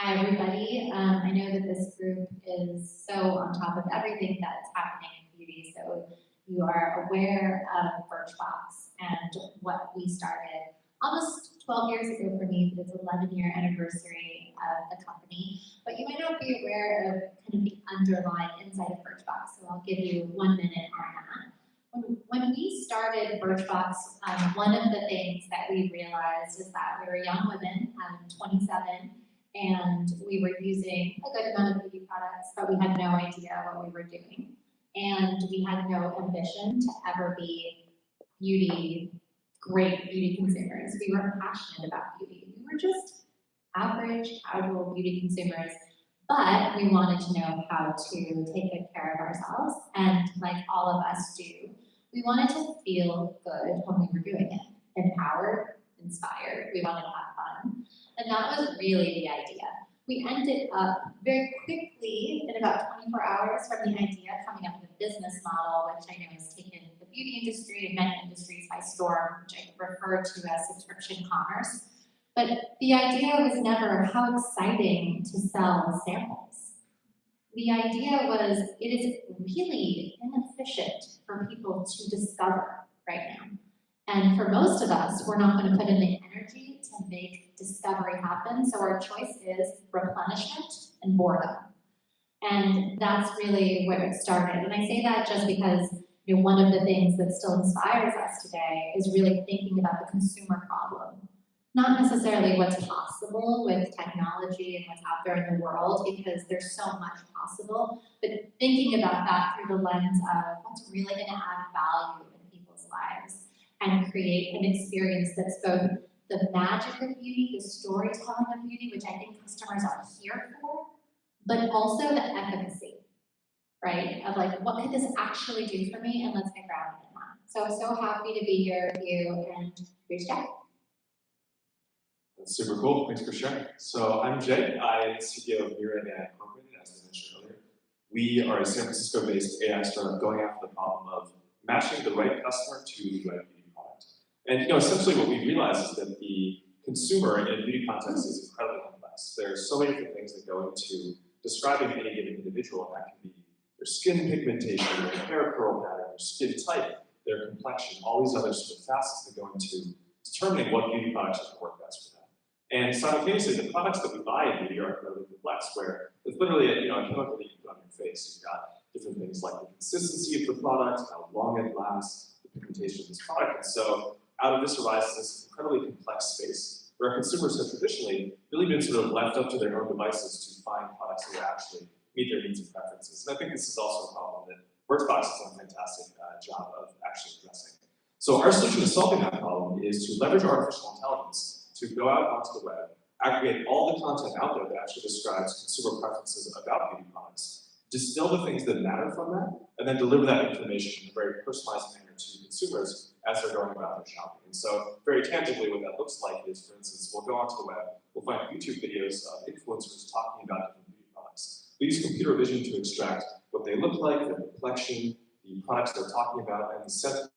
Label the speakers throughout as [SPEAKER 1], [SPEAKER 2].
[SPEAKER 1] Hi, everybody. I know that this group is so on top of everything that's happening in beauty, so you are aware of Birchbox and what we started almost 12 years ago for me, but it's 11-year anniversary of the company. But you might not be aware of kind of the underlying inside of Birchbox, so I'll give you 1 minute on that. When we started Birchbox, one of the things that we realized is that we were young women, 27, and we were using a good amount of beauty products, but we had no idea what we were doing. And we had no ambition to ever be great beauty consumers. We weren't passionate about beauty. We were just average, casual beauty consumers, but we wanted to know how to take good care of ourselves. And like all of us do, we wanted to feel good when we were doing it, empowered, inspired. We wanted to have fun. And that was really the idea. We ended up very quickly, in about 24 hours from the idea, coming up with a business model, which I know has taken the beauty industry and many industries by storm, which I refer to as subscription commerce. But the idea was never how exciting to sell samples. The idea was it is really inefficient for people to discover right now. And for most of us, we're not going to put in the energy to make discovery happen. So our choice is replenishment and boredom. And that's really where it started. And I say that just because one of the things that still inspires us today is really thinking about the consumer problem. Not necessarily what's possible with technology and what's out there in the world, because there's so much possible, but thinking about that through the lens of what's really going to add value in people's lives and create an experience that's both the magic of beauty, the storytelling of beauty, which I think customers are here for, but also the efficacy, right? Of like, what could this actually do for me? And let's get grounded in that. So happy to be here with you, and here's Jack.
[SPEAKER 2] That's super cool. Thanks for sharing. So I'm Jay. I'm the CEO of Mira AI Incorporated, as I mentioned earlier. We are a San Francisco-based AI startup going after the problem of matching the right customer to the right beauty product. And essentially what we realize is that the consumer in a beauty context is incredibly complex. There are so many different things that go into describing any given individual, and that can be their skin pigmentation, their hair curl pattern, their skin type, their complexion, all these other sort of facets that go into determining what beauty products are going to work best for them. And simultaneously, the products that we buy in beauty are incredibly complex, where it's literally a chemical that you put on your face. You've got different things like the consistency of the product, how long it lasts, the pigmentation of this product. And so out of this arises this incredibly complex space where consumers have traditionally really been sort of left up to their own devices to find products that actually meet their needs and preferences. And I think this is also a problem that Birchbox has done a fantastic job of actually addressing. So our solution to solving that problem is to leverage artificial intelligence to go out onto the web, aggregate all the content out there that actually describes consumer preferences about beauty products, distill the things that matter from that, and then deliver that information in a very personalized manner to consumers as they're going about their shopping. And so very tangibly what that looks like is, for instance, we'll go onto the web, we'll find YouTube videos of influencers talking about different beauty products. We use computer vision to extract what they look like, their complexion, the products they're talking about, and the scent of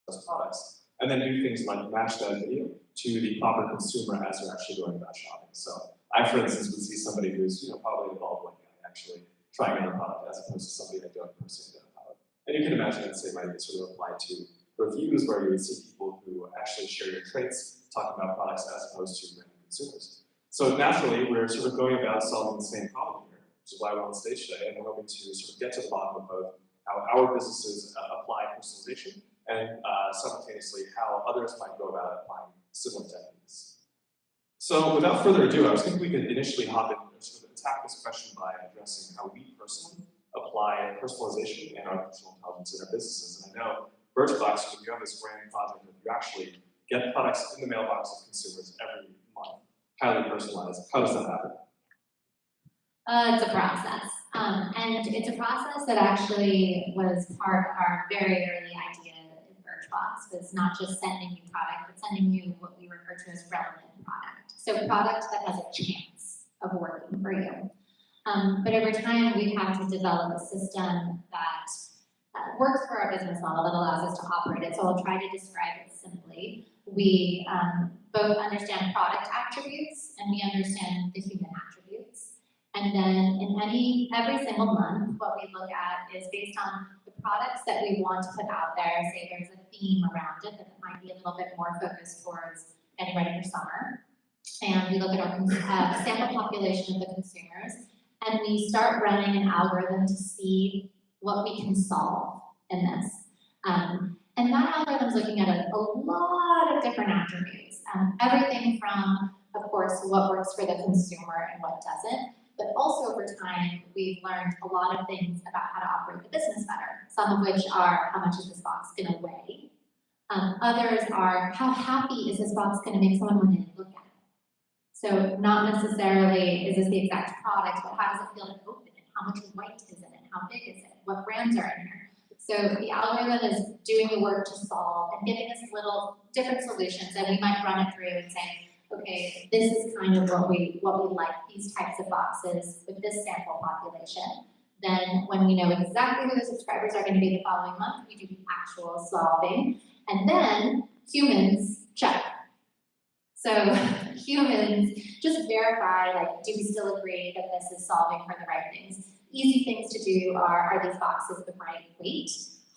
[SPEAKER 2] those products, and then do things like match that video to the proper consumer as they're actually going about shopping. So I, for instance, would see somebody who's probably a bald white guy actually trying out a product as opposed to somebody that don't personally identify with. And you can imagine that same idea sort of applied to reviews where you would see people who actually share your traits talking about products as opposed to random consumers. So naturally, we're sort of going about solving the same problem here, which is why we're on stage today, and we're hoping to sort of get to the bottom of both how our businesses apply personalization and simultaneously how others might go about applying similar techniques. So without further ado, I was thinking we could initially hop in and sort of attack this question by addressing how we personally apply personalization and artificial intelligence in our businesses. And I know Birchbox, you have this grand project that you actually get products in the mailbox of consumers every month, highly personalized. How does that happen?
[SPEAKER 1] It's a process. And it's a process that actually was part of our very early idea in Birchbox. Was not just sending you product, but sending you what we refer to as relevant product. So product that has a chance of working for you. But over time, we've had to develop a system that works for our business model that allows us to operate it. So I'll try to describe it simply. We both understand product attributes and we understand the human attributes. And then in every single month, what we look at is based on the products that we want to put out there. Say there's a theme around it that might be a little bit more focused towards getting ready for summer. And we look at our sample population of the consumers, and we start running an algorithm to see what we can solve in this. And that algorithm is looking at a lot of different attributes. Everything from, of course, what works for the consumer and what doesn't, but also over time, we've learned a lot of things about how to operate the business better, some of which are how much is this box going to weigh. Others are how happy is this box going to make someone when they look at it. So not necessarily is this the exact product, but how does it feel to open it? How much white is in it? How big is it? What brands are in here? So the algorithm is doing the work to solve and giving us little different solutions, and we might run it through and say, okay, this is kind of what we like, these types of boxes with this sample population. Then when we know exactly who the subscribers are going to be the following month, we do the actual solving. And then humans check. So humans just verify, like, do we still agree that this is solving for the right things? Easy things to do are these boxes the right weight?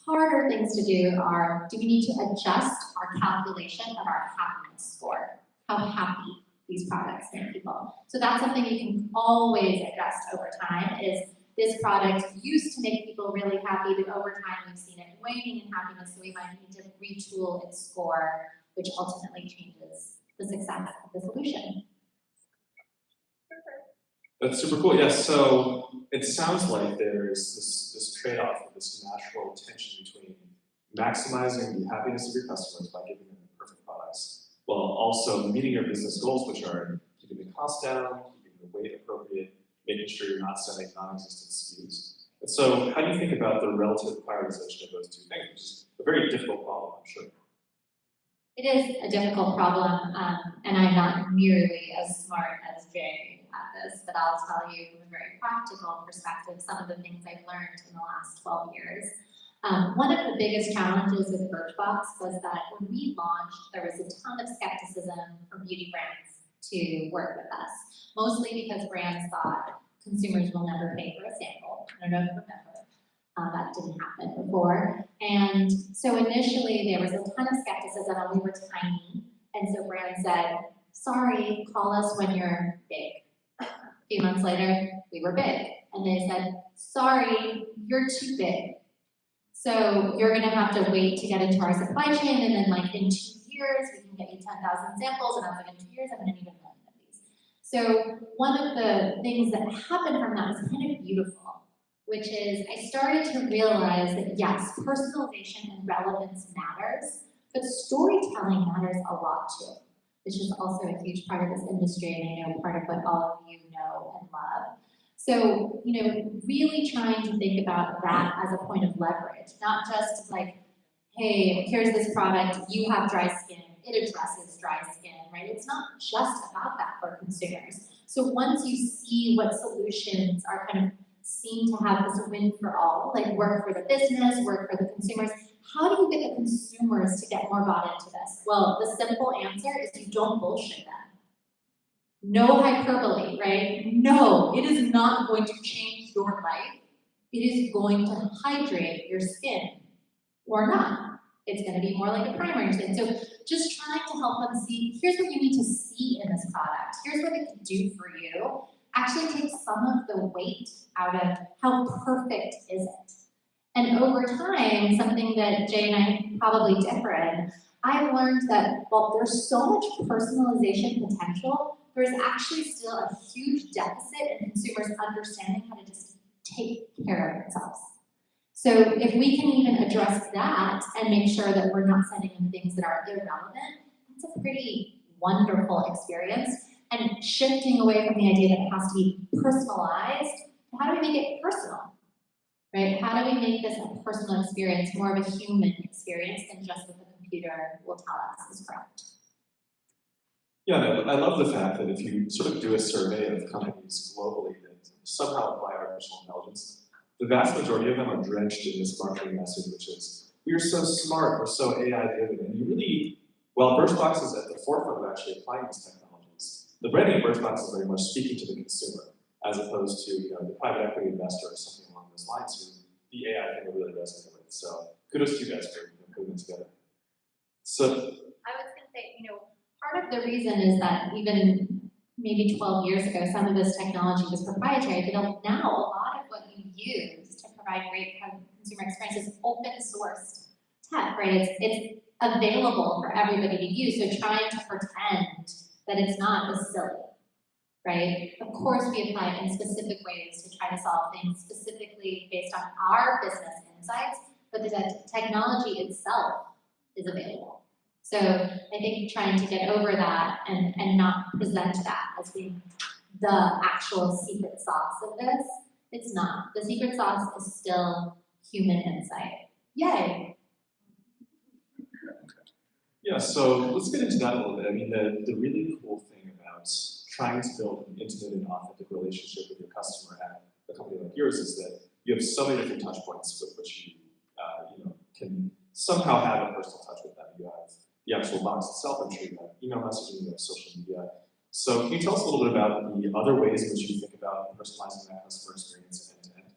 [SPEAKER 1] Harder things to do are, do we need to adjust our calculation of our happiness score? How happy these products make people. So that's something you can always adjust over time, is this product used to make people really happy, but over time we've seen it waning in happiness, so we might need to retool its score, which ultimately changes the success of the solution.
[SPEAKER 2] That's super cool. Yes, so it sounds like there's this trade-off, this natural tension between maximizing the happiness of your customers by giving them the perfect products, while also meeting your business goals, which are keeping the cost down, keeping the weight appropriate, making sure you're not sending non-existent SKUs. And so how do you think about the relative prioritization of those two things, which is a very difficult problem, I'm sure?
[SPEAKER 1] It is a difficult problem, and I'm not nearly as smart as Jay at this, but I'll tell you from a very practical perspective some of the things I've learned in the last 12 years. One of the biggest challenges with Birchbox was that when we launched, there was a ton of skepticism from beauty brands to work with us, mostly because brands thought consumers will never pay for a sample. I don't know if you remember. That didn't happen before. And so initially there was a ton of skepticism, and we were tiny. And so brands said, sorry, call us when you're big. A few months later, we were big. And they said, sorry, you're too big. So you're gonna have to wait to get into our supply chain, and then like in 2 years, we can get you 10,000 samples, and I was like, in 2 years, I'm gonna need 1 million of these. So one of the things that happened from that was kind of beautiful, which is I started to realize that yes, personalization and relevance matters, but storytelling matters a lot too, which is also a huge part of this industry, and I know part of what all of you know and love. So, you know, really trying to think about that as a point of leverage, not just like, hey, here's this product, you have dry skin, it addresses dry skin, right? It's not just about that for consumers. So once you see what solutions are kind of seem to have this win for all, like work for the business, work for the consumers, how do you get the consumers to get more bought into this? Well, the simple answer is you don't bullshit them. No hyperbole, right? No, it is not going to change your life. It is going to hydrate your skin, or not. It's going to be more like a primer in your skin. So just trying to help them see, here's what you need to see in this product. Here's what it can do for you. Actually takes some of the weight out of how perfect is it. And over time, something that Jay and I probably differ in, I've learned that while there's so much personalization potential, there's actually still a huge deficit in consumers understanding how to just take care of themselves. So if we can even address that and make sure that we're not sending them things that are irrelevant, that's a pretty wonderful experience. And shifting away from the idea that it has to be personalized, how do we make it personal? Right? How do we make this a personal experience, more of a human experience than just what the computer will tell us is correct?
[SPEAKER 2] Yeah, I love the fact that if you sort of do a survey of companies globally that somehow apply artificial intelligence, the vast majority of them are drenched in this marketing message, which is, we're so smart, we're so AI-driven, and you really, while Birchbox is at the forefront of actually applying these technologies, the branding of Birchbox is very much speaking to the consumer as opposed to the private equity investor or something along those lines who the AI thing will really resonate with. So kudos to you guys for putting it together. So
[SPEAKER 1] I was going to say, part of the reason is that even maybe 12 years ago, some of this technology was proprietary, but now a lot of what you use to provide great consumer experience is open sourced tech, right? It's available for everybody to use. So trying to pretend that it's not is silly, right? Of course, we apply it in specific ways to try to solve things specifically based on our business insights, but the technology itself is available. So I think trying to get over that and not present that as being the actual secret sauce of this, it's not. The secret sauce is still human insight. Yay!
[SPEAKER 2] Yeah, so let's get into that a little bit. I mean, the really cool thing about trying to build an intimate and authentic relationship with your customer at a company like yours is that you have so many different touch points with which you can somehow have a personal touch with them. You have the actual box itself, I'm sure you have email messaging, you have social media. So can you tell us a little bit about the other ways in which you think about personalizing that customer experience end to end?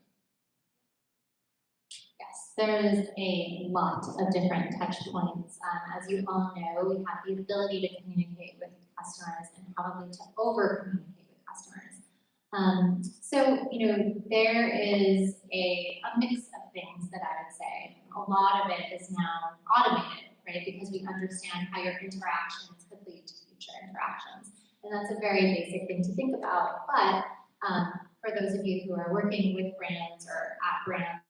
[SPEAKER 1] Yes, there's a lot of different touch points. As you all know, we have the ability to communicate with customers and probably to over-communicate with customers. So, there is a mix of things that I would say. A lot of it is now automated, right? Because we understand how your interactions could lead to future interactions. And that's a very basic thing to think about. But for those of you who are working with brands or at brands,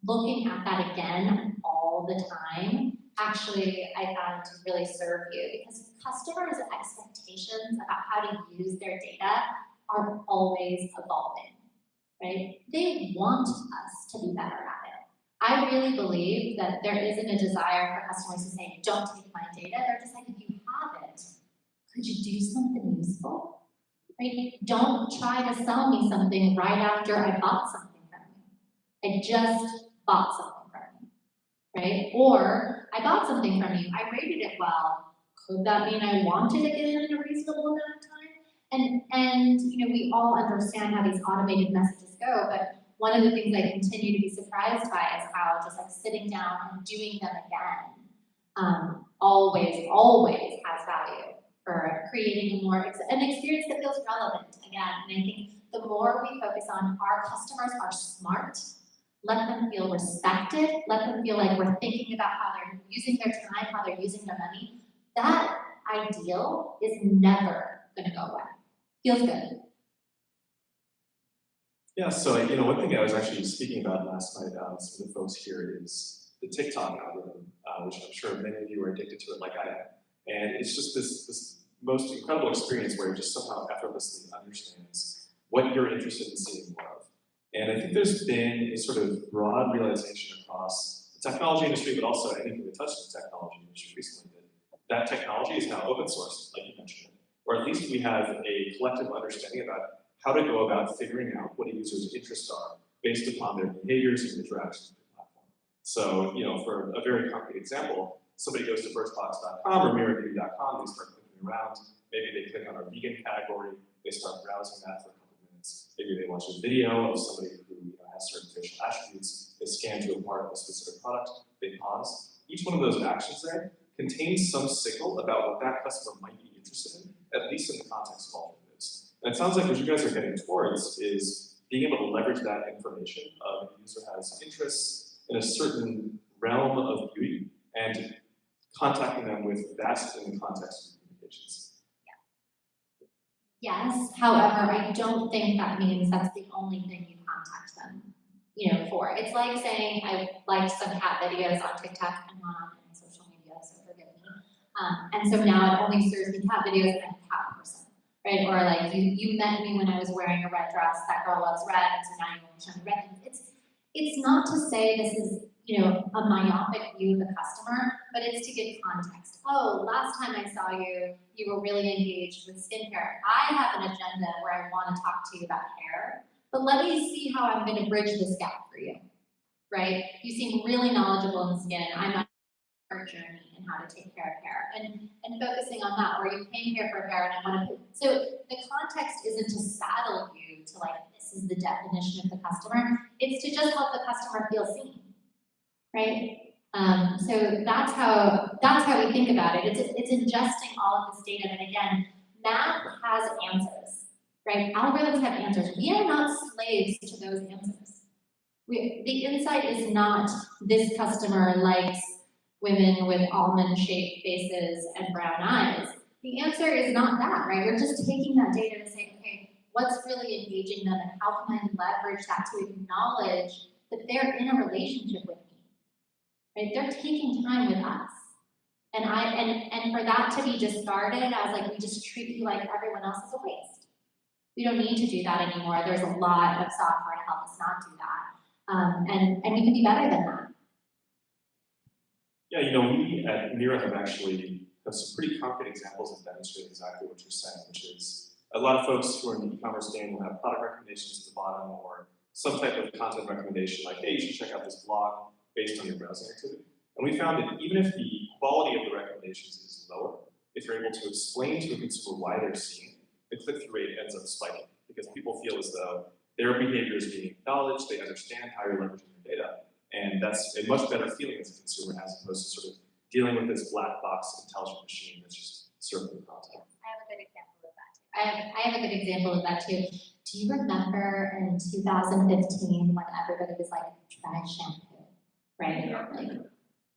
[SPEAKER 1] looking at that again all the time, actually, I found to really serve you because customers' expectations about how to use their data are always evolving, right? They want us to be better at it. I really believe that there isn't a desire for customers to say, don't take my data. They're just like, if you have it, could you do something useful? Right? Don't try to sell me something right after I bought something from you. I just bought something from you, right? Or I bought something from you, I rated it well. Could that mean I want it again in a reasonable amount of time? And we all understand how these automated messages go, but one of the things I continue to be surprised by is how just like sitting down and doing them again always has value for creating an experience that feels relevant again. And I think the more we focus on our customers are smart, let them feel respected, let them feel like we're thinking about how they're using their time, how they're using their money, that ideal is never going to go away. Feels good.
[SPEAKER 2] Yeah, so one thing I was actually speaking about last night with some of the folks here is the TikTok algorithm, which I'm sure many of you are addicted to it like I am. And it's just this most incredible experience where it just somehow effortlessly understands what you're interested in seeing more of. And I think there's been a sort of broad realization across the technology industry, but also anything that touches the technology industry recently, that technology is now open source, like you mentioned, or at least we have a collective understanding about how to go about figuring out what a user's interests are based upon their behaviors and interactions with the platform. So, for a very concrete example, somebody goes to Birchbox.com or MiraBeauty.com, they start clicking around, maybe they click on our vegan category, they start browsing that for a couple of minutes. Maybe they watch a video of somebody who has certain facial attributes, they scan to a part of a specific product, they pause. Each one of those actions there contains some signal about what that customer might be interested in, at least in the context of alternatives. And it sounds like what you guys are getting towards is being able to leverage that information of the user has interests in a certain realm of beauty and contacting them with that in the context of communications.
[SPEAKER 1] Yes, however, I don't think that means that's the only thing you contact them, for. It's like saying I liked some cat videos on TikTok. I'm not on any social media, so forgive me. And so now it only serves me cat videos and I'm a cat person, right? Or like you met me when I was wearing a red dress. That girl loves red, and so now you only show me red things. It's not to say this is a myopic view of the customer, but it's to give context. Oh, last time I saw you, you were really engaged with skincare. I have an agenda where I want to talk to you about hair, but let me see how I'm going to bridge this gap for you, right? You seem really knowledgeable in skin. I'm on our journey and how to take care of hair, and focusing on that. Or you came here for hair, and I want to. So the context isn't to saddle you to is the definition of the customer. It's to just help the customer feel seen, right? So that's how we think about it. It's ingesting all of this data, and again, math has answers, right? Algorithms have answers. We are not slaves to those answers. The insight is not this customer likes women with almond-shaped faces and brown eyes. The answer is not that, right? We're just taking that data and saying, okay, what's really engaging them and how can I leverage that to acknowledge that they're in a relationship with me, right? They're taking time with us. And for that to be discarded as like, we just treat you like everyone else is a waste. We don't need to do that anymore. There's a lot of software to help us not do that. And we can be better than that.
[SPEAKER 2] Yeah, you know, we at Mira have some pretty concrete examples that demonstrate exactly what you're saying, which is a lot of folks who are in the e-commerce game will have product recommendations at the bottom or some type of content recommendation like, hey, you should check out this blog based on your browsing activity. And we found that even if the quality of the recommendations is lower, if you're able to explain to a consumer why they're seeing it, the click-through rate ends up spiking because people feel as though their behavior is being acknowledged, they understand how you're leveraging your data, and that's a much better feeling as a consumer as opposed to sort of dealing with this black box intelligent machine that's just serving content.
[SPEAKER 1] I have a good example of that too. I have a good example of that too. Do you remember in 2015 when everybody was like, try shampoo, right? Like,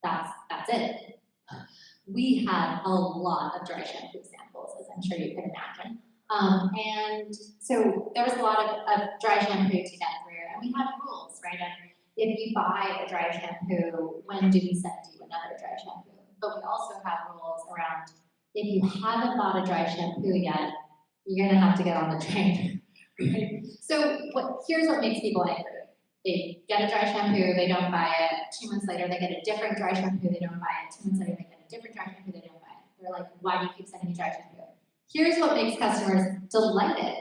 [SPEAKER 1] that's it. We had a lot of dry shampoo samples, as I'm sure you can imagine. And so there was a lot of dry shampoo to get through, and we had rules, right? And if you buy a dry shampoo, when do we send you another dry shampoo? But we also have rules around if you haven't bought a dry shampoo yet, you're gonna have to get on the train. Right? So here's what makes people angry. They get a dry shampoo, they don't buy it. 2 months later, they get a different dry shampoo, they don't buy it. 2 months later, they get a different dry shampoo, they don't buy it. They're like, why do you keep sending me dry shampoo? Here's what makes customers delighted.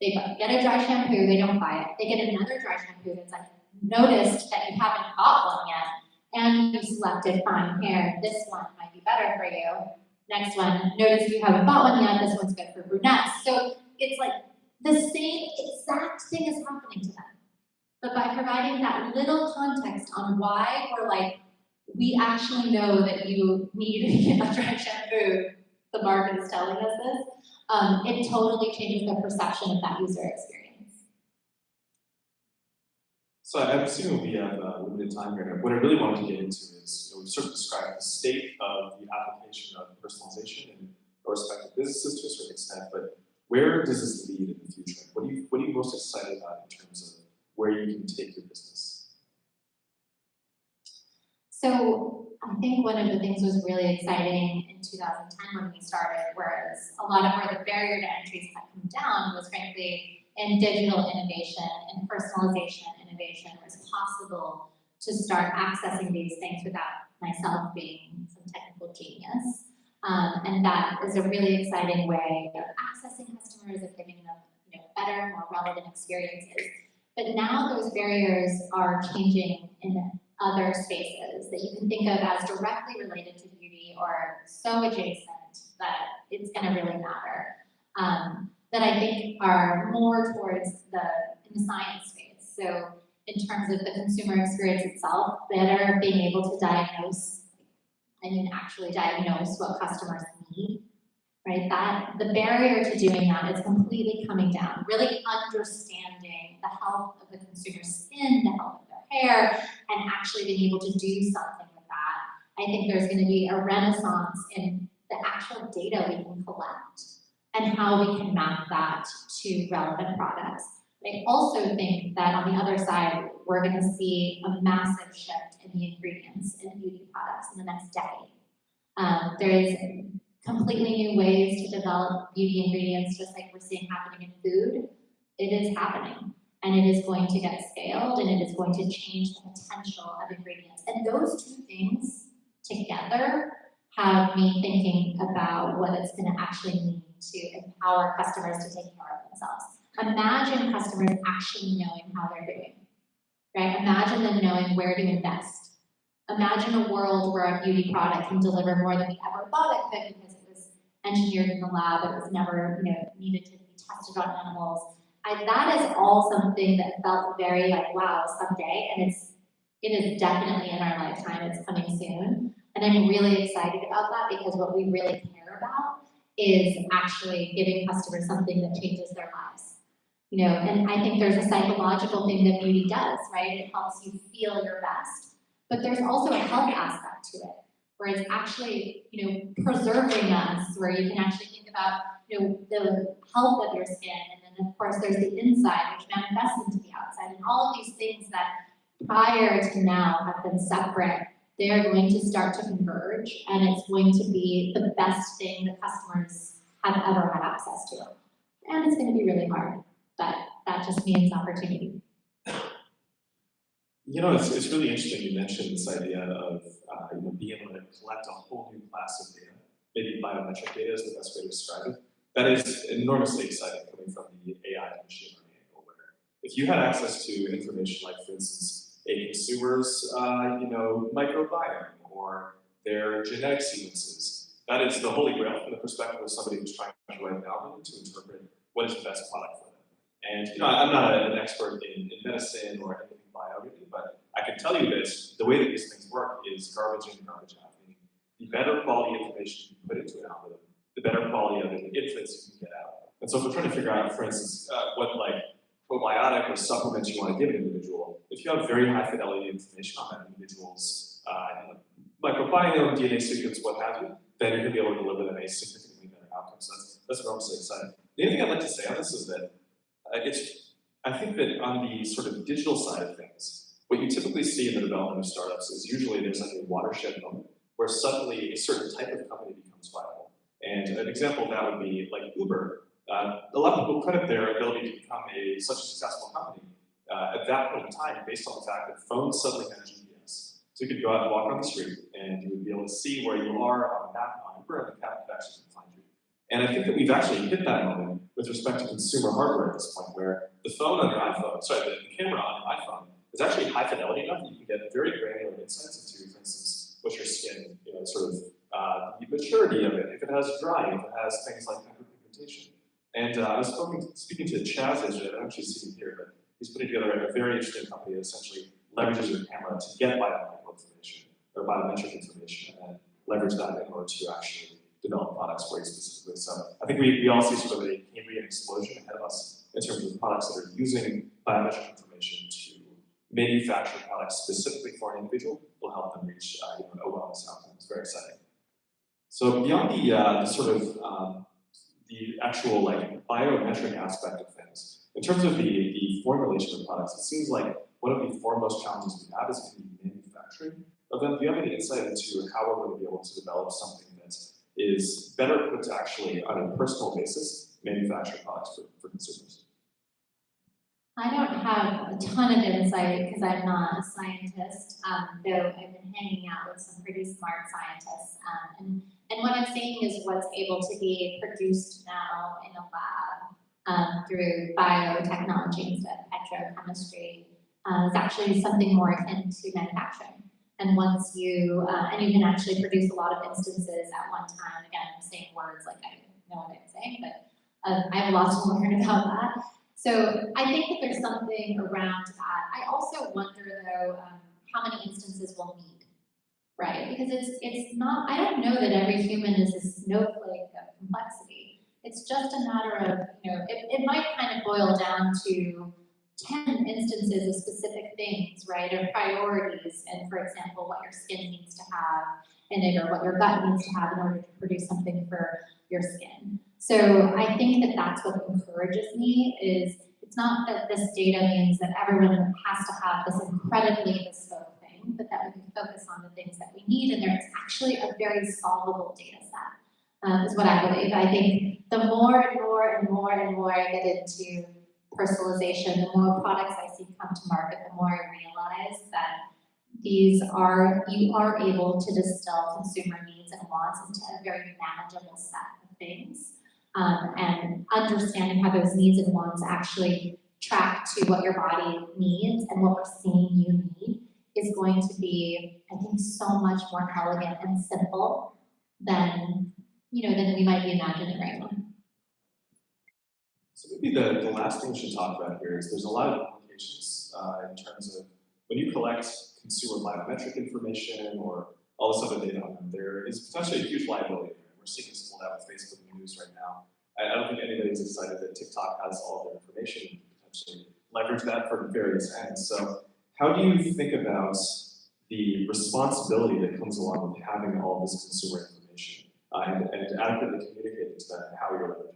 [SPEAKER 1] They get a dry shampoo, they don't buy it. They get another dry shampoo that's like, noticed that you haven't bought one yet, and you selected fine hair. This one might be better for you. Next one, notice you haven't bought one yet. This one's good for brunettes. So it's like the same exact thing is happening to them. But by providing that little context on why we're like, we actually know that you need a dry shampoo, the market is telling us this, it totally changes the perception of that user experience.
[SPEAKER 2] So I'm assuming we have limited time here. What I really wanted to get into is, we've sort of described the state of the application of personalization in our respective businesses to a certain extent, but where does this lead in the future? What are you most excited about in terms of where you can take your business?
[SPEAKER 1] So I think one of the things was really exciting in 2010 when we started, whereas a lot of where the barrier to entries had come down was frankly in digital innovation and personalization innovation, where it's possible to start accessing these things without myself being some technical genius. And that is a really exciting way of accessing customers, of giving them better, more relevant experiences. But now those barriers are changing in other spaces that you can think of as directly related to beauty or so adjacent that it's going to really matter. That I think are more towards in the science space. So in terms of the consumer experience itself, better being able to actually diagnose what customers need, right? That the barrier to doing that is completely coming down, really understanding the health of the consumer's skin, the health of their hair, and actually being able to do something with that. I think there's going to be a renaissance in the actual data we can collect and how we can map that to relevant products. But I also think that on the other side, we're going to see a massive shift in the ingredients in beauty products in the next decade. There is completely new ways to develop beauty ingredients, just like we're seeing happening in food. It is happening, and it is going to get scaled, and it is going to change the potential of ingredients. And those two things together have me thinking about what it's going to actually mean to empower customers to take care of themselves. Imagine customers actually knowing how they're doing, right? Imagine them knowing where to invest. Imagine a world where a beauty product can deliver more than we ever thought it could because it was engineered in the lab, it was never needed to be tested on animals. that is all something that felt very like, wow, someday, and it is definitely in our lifetime, it's coming soon. And I'm really excited about that because what we really care about is actually giving customers something that changes their lives. You know, and I think there's a psychological thing that beauty does, right? It helps you feel your best, but there's also a health aspect to it, where it's actually, you know, preserving us, where you can actually think about, you know, the health of your skin, and then of course there's the inside, which manifests into the outside, and all of these things that prior to now have been separate, they are going to start to converge, and it's going to be the best thing that customers have ever had access to. And it's going to be really hard, but that just means opportunity.
[SPEAKER 2] You know, it's really interesting you mentioned this idea of you know, being able to collect a whole new class of data. Maybe biometric data is the best way to describe it. That is enormously exciting coming from the AI and machine learning angle, where if you had access to information like, for instance, a consumer's you know, microbiome or their genetic sequences, that is the holy grail from the perspective of somebody who's trying to write an algorithm to interpret what is the best product for them. And you know, I'm not an expert in medicine or anything biology, but I can tell you this, the way that these things work is garbage in, garbage out. Meaning the better quality information you put into an algorithm, the better quality of the inputs you can get out. And so if we're trying to figure out, for instance, what like probiotic or supplements you want to give an individual, if you have very high fidelity information on that individual's you know, microbiome, DNA sequence, what have you, then you're going to be able to deliver them a significantly better outcome. So that's enormously exciting. The other thing I'd like to say on this is that I think that on the sort of digital side of things, what you typically see in the development of startups is usually there's like a watershed moment where suddenly a certain type of company becomes viable. And an example of that would be like Uber. A lot of people credit their ability to become such a successful company at that point in time based on the fact that phones suddenly had GPS. So you could go out and walk on the street and you would be able to see where you are on the map on Uber, and the cab could actually find you. And I think that we've actually hit that moment with respect to consumer hardware at this point, where the phone on your iPhone, the camera on your iPhone is actually high fidelity enough that you can get very granular insights into, for instance, what's your skin, you know, sort of the maturity of it, if it has drying, if it has things like hyperpigmentation. And I was speaking to Chaz yesterday, I don't actually see him here, but he's putting together a very interesting company that essentially leverages your camera to get biometric information, or biometric information, and then leverage that in order to actually develop products for you specifically. So I think we all see sort of a Cambrian explosion ahead of us in terms of products that are using biometric information to manufacture products specifically for an individual will help them reach you know, a wellness outcome. It's very exciting. So beyond the sort of the actual like biometric aspect of things, in terms of the formulation of products, it seems like one of the foremost challenges we have is going to be manufacturing of them. Do you have any insight into how we're going to be able to develop something that is better put to actually, on a personal basis, manufacture products for consumers?
[SPEAKER 1] I don't have a ton of insight because I'm not a scientist, though I've been hanging out with some pretty smart scientists. And what I'm seeing is what's able to be produced now in a lab through biotechnology instead of petrochemistry is actually something more akin to manufacturing. And once you, and you can actually produce a lot of instances at one time. Again, I'm saying words like I know what I'm saying, but I have a lot to learn about that. So I think that there's something around that. I also wonder though, how many instances we'll need, right? Because it's not, I don't know that every human is a snowflake of complexity. It's just a matter of, you know, it might kind of boil down to 10 instances of specific things, right, or priorities, and for example, what your skin needs to have in it, or what your gut needs to have in order to produce something for your skin. So I think that that's what encourages me, is it's not that this data means that everyone has to have this incredibly bespoke thing, but that we can focus on the things that we need, and there's actually a very solvable data set, is what I believe. I think the more and more and more and more I get into personalization, the more products I see come to market, the more I realize that you are able to distill consumer needs and wants into a very manageable set of things. And understanding how those needs and wants actually track to what your body needs and what we're seeing you need is going to be, I think, so much more elegant and simple than, than we might be imagining right now.
[SPEAKER 2] So maybe the last thing we should talk about here is there's a lot of implications in terms of when you collect consumer biometric information or all this other data on them, there is potentially a huge liability there. We're seeing this rolled out with Facebook News right now. I don't think anybody's excited that TikTok has all of their information and can potentially leverage that for various ends. So how do you think about the responsibility that comes along with having all this consumer information and adequately communicating to them how you're leveraging it?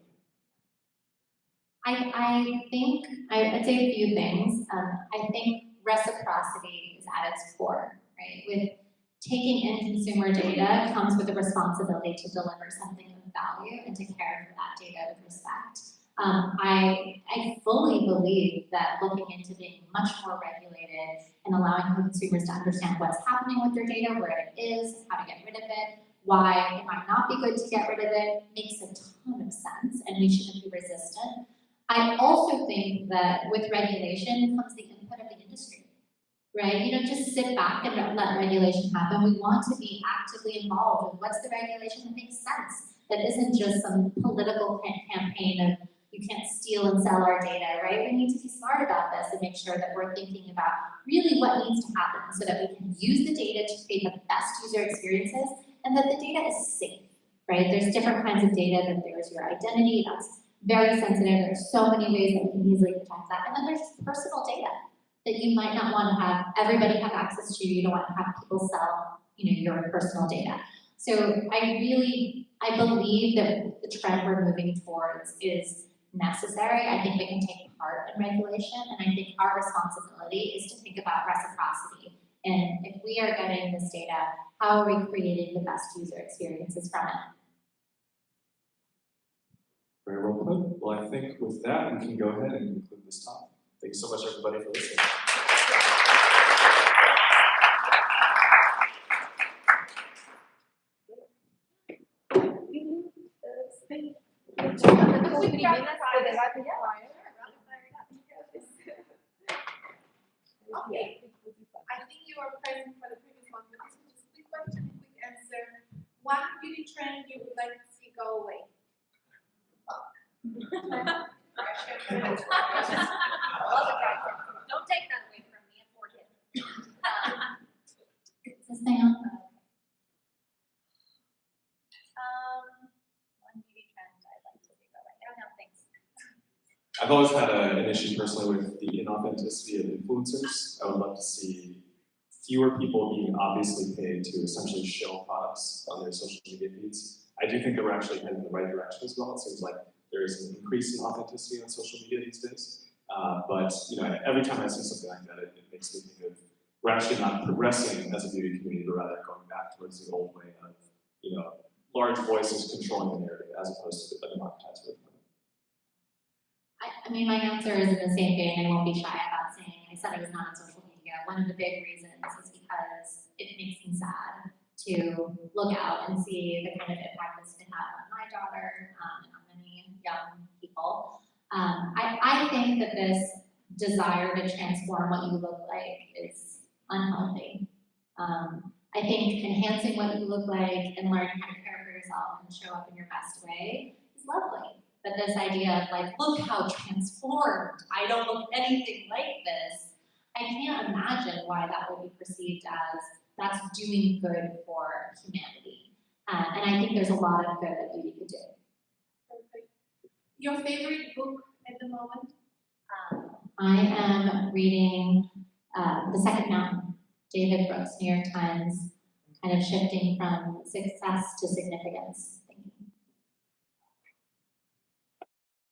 [SPEAKER 1] I'd say a few things. I think reciprocity is at its core, right? With taking in consumer data comes with the responsibility to deliver something of value and to care for that data with respect. I fully believe that looking into being much more regulated and allowing consumers to understand what's happening with their data, where it is, how to get rid of it, why it might not be good to get rid of it, makes a ton of sense, and we shouldn't be resistant. I also think that with regulation comes the input of the industry, right? You don't just sit back and let regulation happen. We want to be actively involved with what's the regulation that makes sense, that isn't just some political campaign of you can't steal and sell our data, right? We need to be smart about this and make sure that we're thinking about really what needs to happen so that we can use the data to create the best user experiences and that the data is safe, right? There's different kinds of data, that there's your identity, that's very sensitive. There's so many ways that we can easily protect that. And then there's personal data that you might not want to have everybody have access to. You don't want to have people sell, your personal data. So I believe that the trend we're moving towards is necessary. I think we can take part in regulation, and I think our responsibility is to think about reciprocity. And if we are getting this data, how are we creating the best user experiences from it?
[SPEAKER 2] Very well put. Well, I think with that, we can go ahead and conclude this talk. Thank you so much, everybody, for listening.
[SPEAKER 3] Okay. I think you are present for the previous one, but this is just a quick question, quick answer. One beauty trend you would like to see go away?
[SPEAKER 4] Don't take that away from me, I'm 4 kids.
[SPEAKER 1] Is this thing on?
[SPEAKER 4] One beauty trend I'd like to see go away. I don't know, thanks.
[SPEAKER 2] I've always had an issue personally with the inauthenticity of influencers. I would love to see fewer people being obviously paid to essentially show products on their social media feeds. I do think that we're actually heading in the right direction as well. It seems like there is an increase in authenticity on social media these days. But every time I see something like that, it makes me think of we're actually not progressing as a beauty community, but rather going back towards the old way of large voices controlling the narrative as opposed to a democratized way.
[SPEAKER 1] I mean, my answer is in the same vein. I won't be shy about saying I said I was not on social media. One of the big reasons is because it makes me sad to look out and see the kind of impact this can have on my daughter and on many young people. I think that this desire to transform what you look like is unhealthy. I think enhancing what you look like and learning how to care for yourself and show up in your best way is lovely. But this idea of like, look how transformed, I don't look anything like this, I can't imagine why that would be perceived as that's doing good for humanity. And I think there's a lot of good that beauty could do.
[SPEAKER 3] Perfect. Your favorite book at the moment?
[SPEAKER 1] I am reading The Second Mountain, David Brooks, New York Times, kind of shifting from success to significance.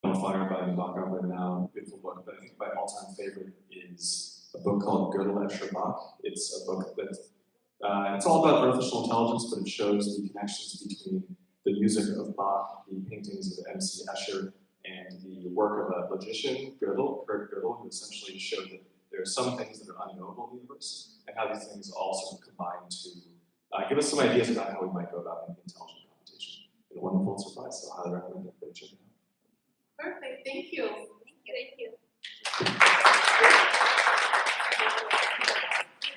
[SPEAKER 2] Fire by Bach right now, beautiful book, but I think my all-time favorite is a book called Gödel Escher Bach. It's a book that it's all about artificial intelligence, but it shows the connections between the music of Bach, the paintings of M.C. Escher, and the work of a logician, Kurt Gödel, who essentially showed that there are some things that are unknowable in the universe, and how these things all sort of combine to give us some ideas about how we might go about making intelligent computation. It's a wonderful surprise, so I highly recommend it. Check it out.
[SPEAKER 3] Perfect. Thank you.
[SPEAKER 4] Thank you.